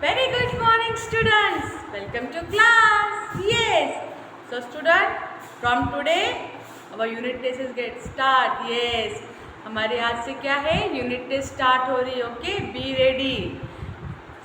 Very good morning, students. Welcome to class. Yes. So, student, from today, our unit test is get start. Yes. हमारे आज से क्या है? Unit test start हो रही है. Okay, be ready.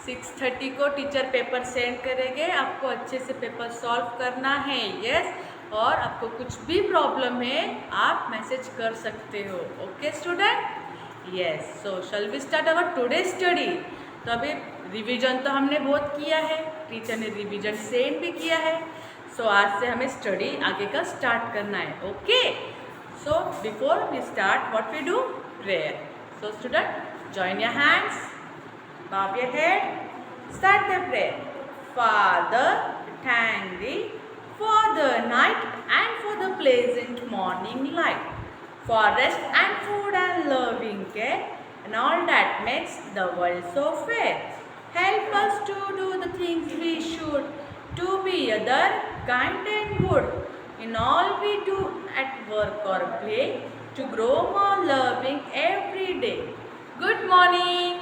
6:30 को टीचर पेपर सेंड करेंगे. आपको अच्छे से पेपर सॉल्व करना है. यस. और आपको कुछ भी प्रॉब्लम है, आप मैसेज कर सकते हो. Okay student. Yes. So shall we start our today study. तो अभी रिवीजन तो हमने बहुत किया है, टीचर ने रिवीजन सेंड भी किया है. सो आज से हमें स्टडी आगे का स्टार्ट करना है. Okay. So before we start what we do? Prayer. So student, join your hands, bow your head, start the prayer. Father, thank thee for the night and for the pleasant morning light, for rest and food and loving care, and all that makes the world so fair. Help us to do the things we should, to be other kind and good, in all we do at work or play, to grow more loving every day. Good morning.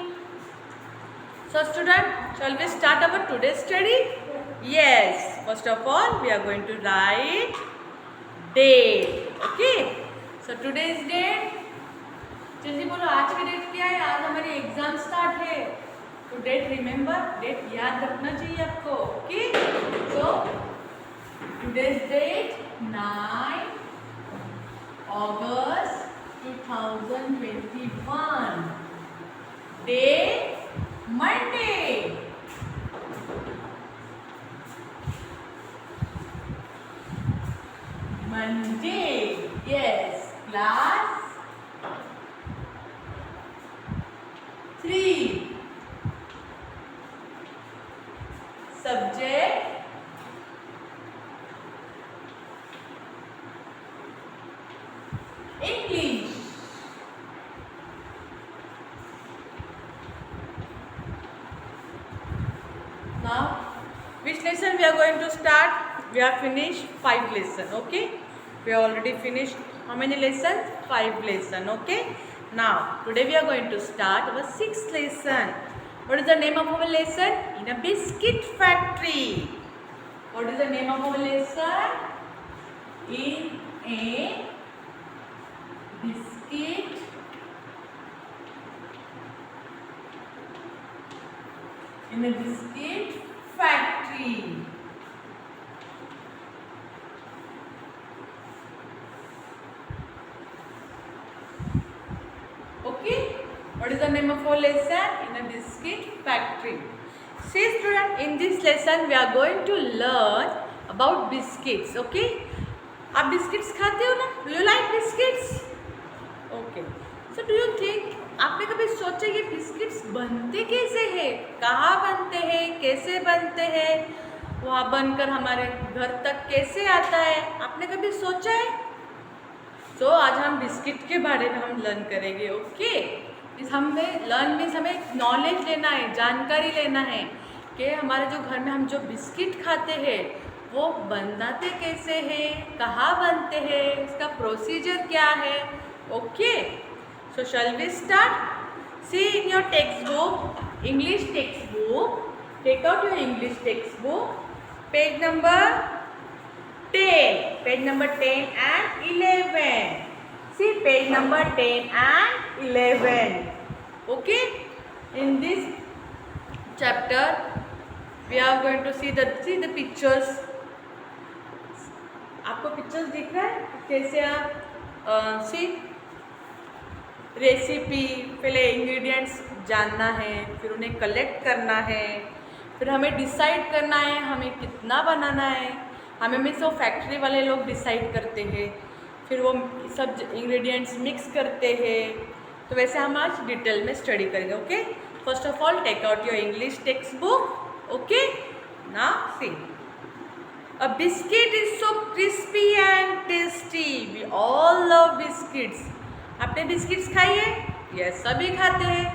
So student, shall we start our today's study? Yes. First of all, we are going to write date. Okay. So today's date. जल्दी बोलो, आज की date क्या है? आज हमारी exam start है. तो डेट रिमेंबर, डेट याद रखना चाहिए आपको. Okay. So today's date 9 August 2021. Day Monday. Monday. Yes. Class 3. Subject English. Now, which lesson we are going to start? We have finished 5 lessons. Okay, we have already finished how many lessons? 5 lessons. Okay, now today we are going to start our 6th lesson. What is the name of our lesson? In a biscuit factory. What is the name of our lesson? In a biscuit factory. Okay, what is the name of our lesson? In a biscuit factory. See student, in this lesson we are going to learn about biscuits. Okay, आप biscuits खाते हो ना? Do you like biscuits? Okay. So do you think, आपने कभी सोचा ये biscuits बनते कैसे हैं? कहाँ बनते हैं? कैसे बनते हैं? वहाँ बनकर हमारे घर तक कैसे आता है? आपने कभी सोचा है? तो आज हम बिस्किट के बारे में हम लर्न करेंगे. ओके. इस हमें लर्न मीन्स हमें नॉलेज लेना है, जानकारी लेना है कि हमारे जो घर में हम जो बिस्किट खाते हैं वो बनाते कैसे हैं, कहाँ बनते हैं, इसका प्रोसीजर क्या है. Okay. So shall we start? See in your textbook, English textbook, take out your English textbook, page number 10 and 11. See page number 10 and 11. Okay? In this chapter, we are going to see the pictures. आपको pictures दिख रहा है? कैसे आप सी recipe, पहले ingredients जानना है, फिर उन्हें कलेक्ट करना है, फिर हमें डिसाइड करना है हमें कितना बनाना है. हमें मीन्स वो फैक्ट्री वाले लोग डिसाइड करते हैं, फिर वो सब इंग्रेडिएंट्स मिक्स करते हैं. तो वैसे हम आज डिटेल में स्टडी करेंगे. Okay. First of all take out your English textbook. Okay. Now see. A biscuit is so crispy and tasty. We all love biscuits. आपने बिस्किट्स खाई है? यस, सभी खाते हैं.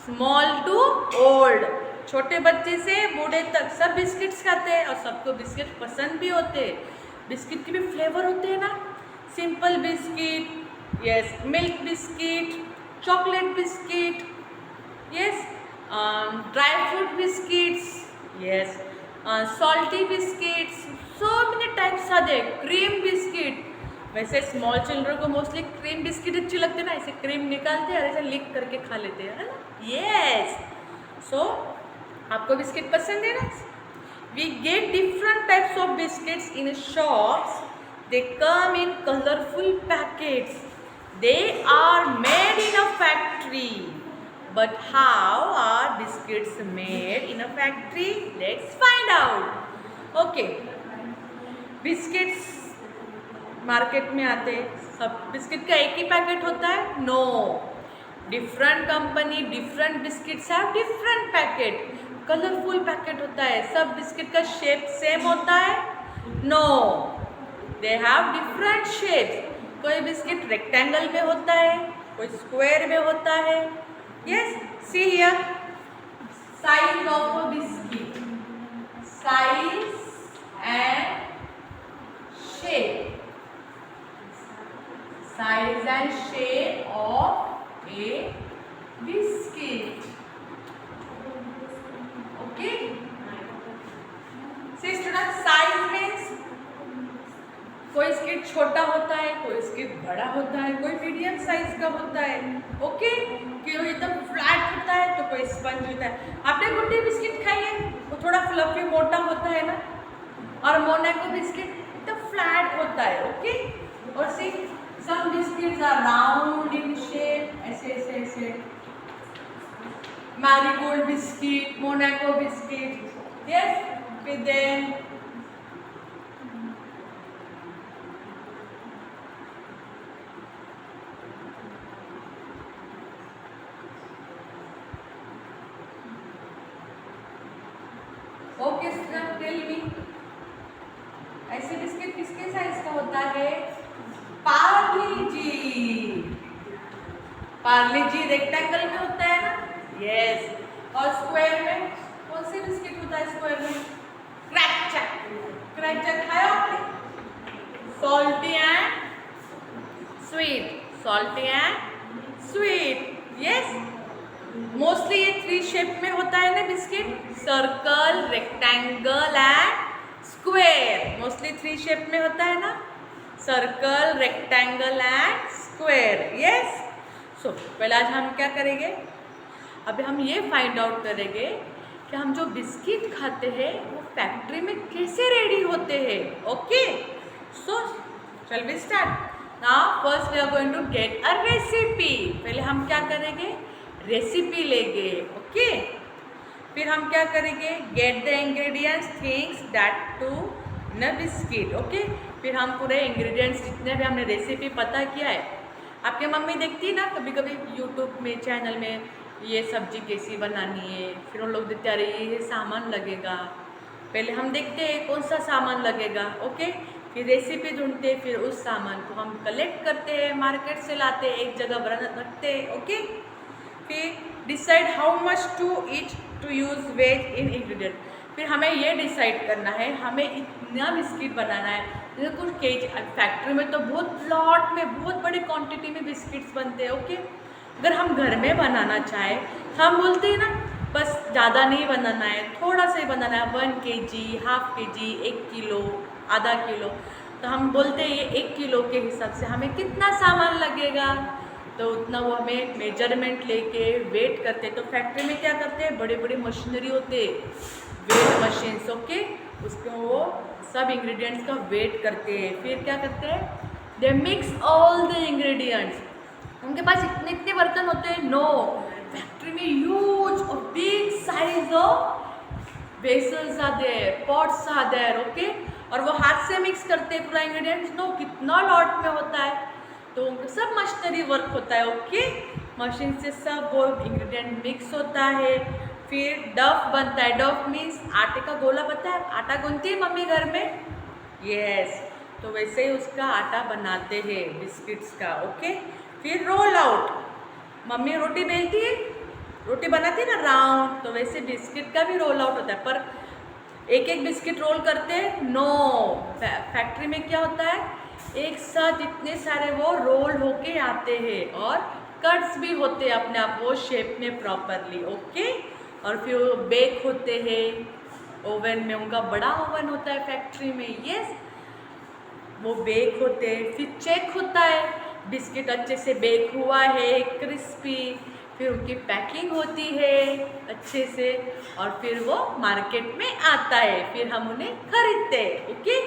स्मॉल टू ओल्ड, छोटे बच्चे से बूढ़े तक सब बिस्किट्स खाते हैं और सबको बिस्किट पसंद भी होते हैं. बिस्किट के भी फ्लेवर होते हैं ना. Simple biscuit, yes, milk biscuit, chocolate biscuit, yes, dry fruit biscuits, yes, salty biscuits, so many types are there. Cream biscuit, वैसे स्मॉल चिल्ड्रन को मोस्टली क्रीम बिस्किट अच्छी लगती है ना, ऐसे क्रीम निकालते हैं और ऐसे लिक करके खा लेते हैं, है ना. यस, सो आपको बिस्किट पसंद है ना. We get different types of biscuits in shops. They come in colourful packets. They are made in a factory. But how are biscuits made in a factory? Let's find out. Okay. Biscuits market में आते, सब biscuit का एक ही packet होता है? No. Different company, different biscuits have different packet. Colourful packet होता है. सब बिस्किट का शेप सेम होता है? No. They have different shapes. कोई बिस्किट रेक्टेंगल में होता है, कोई स्क्वायर में होता है. Yes, see here, size of a biscuit, size and shape, size and shape of a biscuit. Okay, see students, size means कोई बिस्किट छोटा होता है, कोई बिस्किट बड़ा होता है, कोई मीडियम साइज का होता है. ओके, कोई एकदम फ्लैट होता है तो कोई स्पंज होता है. आपने गुड्डे बिस्किट खाई है, वो थोड़ा फ्लफी मोटा होता है ना, और मोनाको बिस्किट एकदम फ्लैट होता है. ओके, और see some biscuits are round in shape, ऐसे ऐसे ऐसे. Marigold biscuit, Monaco biscuit. Yes, with them okay student, tell me, ऐसे बिस्किट किसके साइज का होता है? Parle G. Parle G rectangle में होता है ना. यस. और स्क्वायर में कौन से बिस्किट होता है? स्क्वायर में क्रैकचैक. क्रैकचैक खाया आपने? Salty and sweet, salty and sweet. Yes, mostly ये 3 शेप में होता है ना biscuit, circle, rectangle and square. Mostly 3 shape में होता है ना, circle, rectangle and square. Yes. So पहले आज हम क्या करेंगे, अभी हम ये फाइंड आउट करेंगे कि हम जो बिस्किट खाते हैं वो फैक्ट्री में कैसे रेडी होते हैं. Okay, so shall we start. Now first we are going to get a recipe. पहले हम क्या करेंगे, रेसिपी लेंगे. ओके, फिर हम क्या करेंगे, get the ingredients, things that to in a biscuit. Okay, फिर हम पूरे इंग्रेडिएंट्स जितने भी हमने रेसिपी पता किया है, आपकी मम्मी देखती है ना कभी कभी यूट्यूब में चैनल में, ये सब्जी कैसी बनानी है, फिर उन लोग देखते अरे ये सामान लगेगा. पहले हम देखते हैं कौन सा सामान लगेगा. ओके, फिर रेसिपी ढूंढते हैं, फिर उस सामान को हम कलेक्ट करते हैं, मार्केट से लाते हैं, एक जगह रखते हैं. ओके, फिर decide how much to each to use weigh in ingredient. फिर हमें ये डिसाइड करना है हमें इतना बिस्किट बनाना है. जैसे कुछ केजी, फैक्ट्री में तो बहुत लॉट में, बहुत बड़ी क्वांटिटी में बिस्किट्स बनते हैं. ओके, अगर हम घर में बनाना चाहें तो हम बोलते हैं ना बस ज़्यादा नहीं बनाना है, थोड़ा सा ही बनाना है, 1 kg, हाफ kg, 1 किलो, आधा किलो. तो हम बोलते हैं ये 1 किलो के हिसाब से हमें कितना सामान लगेगा, तो उतना वो हमें मेजरमेंट लेके वेट करते. तो फैक्ट्री में क्या करते हैं, बड़े बड़े मशीनरी होते, वेट मशीन्स. ओके, उसको वो सब इंग्रेडिएंट्स का वेट करते हैं. फिर क्या करते हैं, they mix all the ingredients. उनके पास इतने इतने बर्तन होते हैं? नो, फैक्ट्री में ह्यूज और big size of vessels are there, pots are there. Okay, और वो हाथ से मिक्स करते हैं पूरा इंग्रेडिएंट्स. नो, कितना लॉट में होता है, तो सब मशीनरी वर्क होता है. ओके, मशीन से सब वो इंग्रेडिएंट मिक्स होता है. फिर डफ बनता है. डफ मीन्स आटे का गोला. पता है आटा गूंथती है मम्मी घर में? यस, तो वैसे ही उसका आटा बनाते हैं बिस्किट्स का. ओके, फिर रोल आउट. मम्मी रोटी बेलती है, रोटी बनाती है ना राउंड, तो वैसे बिस्किट का भी रोल आउट होता है. पर एक एक बिस्किट रोल करते हैं? नो, फैक्ट्री में क्या होता है, एक साथ इतने सारे वो रोल होके आते हैं और कट्स भी होते हैं अपने आप वो शेप में प्रॉपरली. ओके, और फिर वो बेक होते हैं ओवन में, उनका बड़ा ओवन होता है फैक्ट्री में, यस, वो बेक होते हैं। फिर चेक होता है बिस्किट अच्छे से बेक हुआ है, क्रिस्पी, फिर उनकी पैकिंग होती है अच्छे से, और फिर वो मार्केट में आता है, फिर हम उन्हें खरीदते हैं। ओके,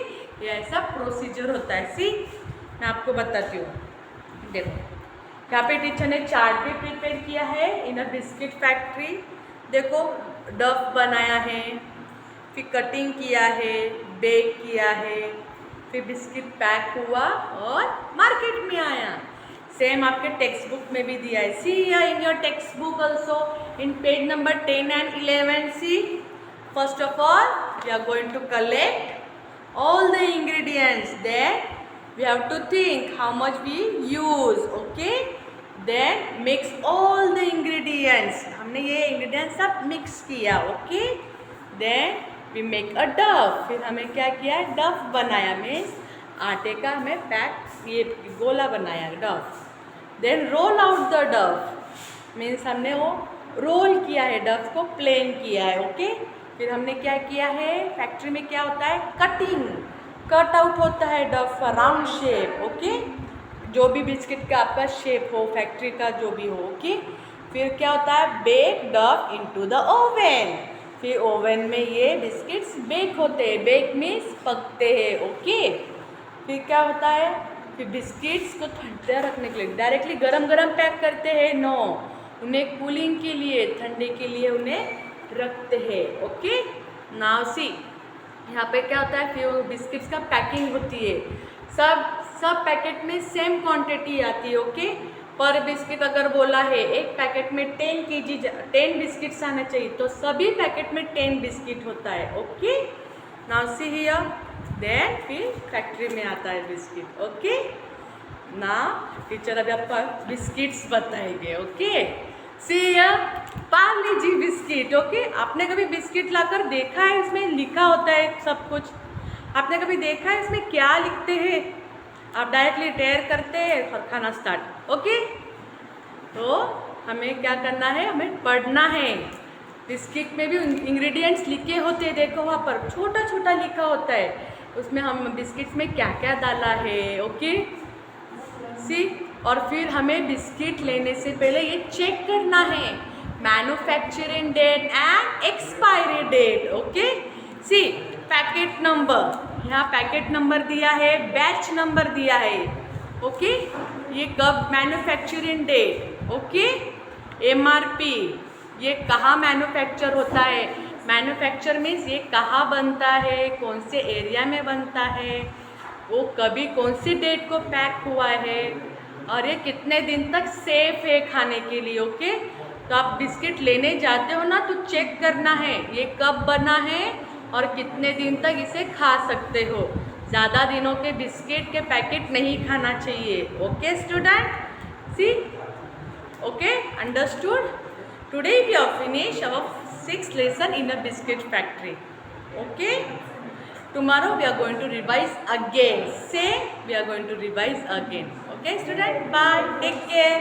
ये ऐसा प्रोसीजर होता है। सी, मैं आपको बताती हूँ, देखो यहाँ पे टीचर ने चार्ट भी प्रिपेयर किया है इन अ बिस्किट फैक्ट्री। देखो डफ बनाया है, फिर कटिंग किया है, बेक किया है, फिर बिस्किट पैक हुआ और मार्केट में आया। सेम आपके टेक्स्ट बुक में भी दिया है। See in your text book also in page number 10 and 11. See, first of all we are going to collect all the ingredients, then we have to think how much we use. Okay, then mix all the ingredients. हमने ये ingredients सब mix किया. Okay, then we make a dough. फिर हमें क्या किया, डफ बनाया, मीन्स आटे का हमें पैक, ये गोला बनाया डफ. देन रोल आउट द डफ, मीन्स हमने वो रोल किया है, डफ को प्लेन किया है. ओके, फिर हमने क्या किया है, फैक्ट्री में क्या होता है, कटिंग, कट आउट होता है डफ का राउंड शेप. ओके, जो भी बिस्किट का आपका शेप हो, फैक्ट्री का जो भी हो. ओके, फिर क्या होता है, बेक डफ इनटू द ओवन. फिर ओवन में ये बिस्किट्स बेक होते हैं, बेक मीन्स पकते हैं. ओके, फिर क्या होता है, फिर बिस्किट्स को ठंडा रखने के लिए डायरेक्टली गरम गरम पैक करते हैं. नो, उन्हें कूलिंग के लिए, ठंडे के लिए उन्हें रखते हैं. ओके, नाउ सी, यहाँ पे क्या होता है, फिर बिस्किट्स का पैकिंग होती है. सब पैकेट में सेम क्वांटिटी आती है. ओके, पर बिस्किट अगर बोला है एक पैकेट में 10 kg 10 बिस्किट्स आना चाहिए, तो सभी पैकेट में 10 बिस्किट होता है. Okay, now see here, then फिर फैक्ट्री में आता है बिस्किट. ओके, ना टीचर अभी आपको बिस्किट्स बताएंगे. Okay, see here, Parle ji biscuit. Okay, आपने कभी बिस्किट लाकर देखा है, इसमें लिखा होता है सब कुछ, आपने कभी देखा है इसमें क्या लिखते हैं? आप डायरेक्टली टेयर करते हैं और खाना स्टार्ट. ओके, तो हमें क्या करना है, हमें पढ़ना है. बिस्किट में भी इंग्रेडिएंट्स लिखे होते हैं, देखो वहाँ पर छोटा छोटा लिखा होता है, उसमें हम बिस्किट्स में क्या क्या डाला है. ओके, सी, और फिर हमें बिस्किट लेने से पहले ये चेक करना है, manufacturing date and expiry date. Okay, see, packet number, यहाँ पैकेट नंबर दिया है, बैच नंबर दिया है. ओके, ये कब मैन्युफैक्चरिंग डेट. ओके, MRP, ये कहाँ मैन्युफैक्चर होता है, मैन्युफैक्चर मीन्स ये कहाँ बनता है, कौन से एरिया में बनता है, वो कभी कौन सी डेट को पैक हुआ है, और ये कितने दिन तक सेफ है खाने के लिए. ओके, तो आप बिस्किट लेने जाते हो ना, तो चेक करना है ये कब बना है और कितने दिन तक इसे खा सकते हो. ज़्यादा दिनों के बिस्किट के पैकेट नहीं खाना चाहिए. Okay student, see, okay, understood. Today we are finish our 6th lesson in a biscuit factory. Okay, tomorrow we are going to revise again. Say we are going to revise again. Okay student, bye, take care.